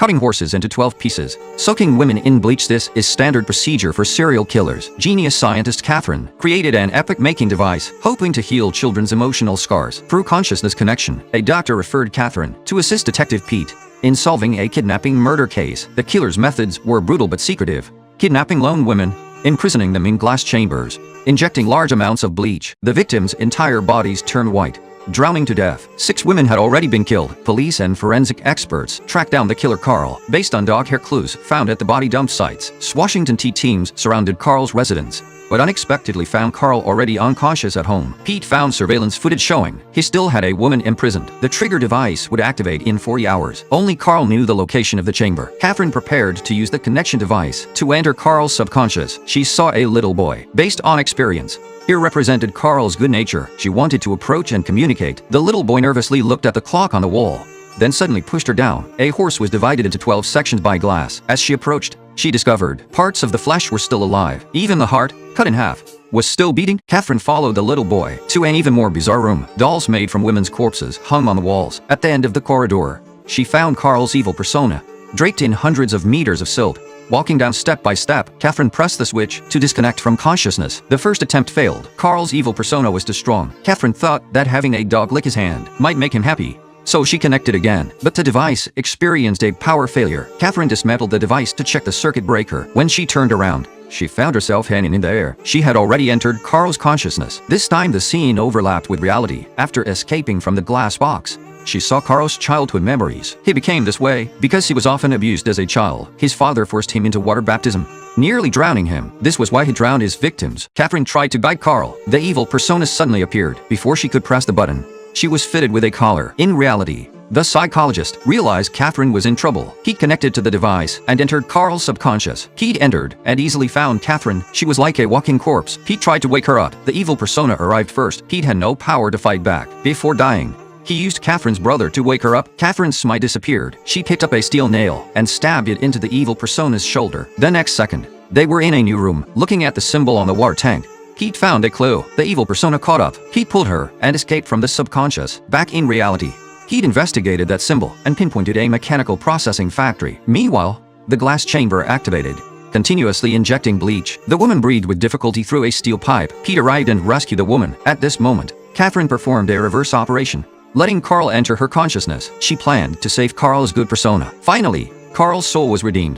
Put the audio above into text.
cutting horses into 12 pieces, soaking women in bleach. This is standard procedure for serial killers. Genius scientist Catherine created an epoch-making device, hoping to heal children's emotional scars through consciousness connection. A doctor referred Catherine to assist Detective Pete in solving a kidnapping murder case. The killer's methods were brutal but secretive, kidnapping lone women, imprisoning them in glass chambers, injecting large amounts of bleach. The victims' entire bodies turned white, drowning to death. 6 women had already been killed. Police and forensic experts tracked down the killer Carl based on dog hair clues found at the body dump sites. Washington teams surrounded Carl's residence, but unexpectedly found Carl already unconscious at home. Pete found surveillance footage showing he still had a woman imprisoned. The trigger device would activate in 40 hours. Only Carl knew the location of the chamber. Catherine prepared to use the connection device to enter Carl's subconscious. She saw a little boy. Based on experience, here represented Carl's good nature. She wanted to approach and communicate. The little boy nervously looked at the clock on the wall, then suddenly pushed her down. A horse was divided into 12 sections by glass. As she approached, she discovered parts of the flesh were still alive. Even the heart, cut in half, was still beating. Catherine followed the little boy to an even more bizarre room. Dolls made from women's corpses hung on the walls. At the end of the corridor, she found Carl's evil persona, draped in hundreds of meters of silk. Walking down step by step, Catherine pressed the switch to disconnect from consciousness. The first attempt failed. Carl's evil persona was too strong. Catherine thought that having a dog lick his hand might make him happy, so she connected again. But the device experienced a power failure. Catherine dismantled the device to check the circuit breaker. When she turned around, she found herself hanging in the air. She had already entered Carl's consciousness. This time the scene overlapped with reality. After escaping from the glass box, she saw Carl's childhood memories. He became this way because he was often abused as a child. His father forced him into water baptism, nearly drowning him. This was why he drowned his victims. Catherine tried to guide Carl. The evil persona suddenly appeared. Before she could press the button, she was fitted with a collar. In reality, the psychologist realized Catherine was in trouble. He connected to the device and entered Carl's subconscious. Pete entered and easily found Catherine. She was like a walking corpse. Pete tried to wake her up. The evil persona arrived first. Pete had no power to fight back. Before dying, he used Catherine's brother to wake her up. Catherine's smile disappeared. She picked up a steel nail and stabbed it into the evil persona's shoulder. The next second, they were in a new room. Looking at the symbol on the water tank, Pete found a clue. The evil persona caught up. Pete pulled her and escaped from the subconscious. Back in reality, Pete investigated that symbol and pinpointed a mechanical processing factory. Meanwhile, the glass chamber activated, continuously injecting bleach. The woman breathed with difficulty through a steel pipe. Pete arrived and rescued the woman. At this moment, Catherine performed a reverse operation, letting Carl enter her consciousness. She planned to save Carl's good persona. Finally, Carl's soul was redeemed.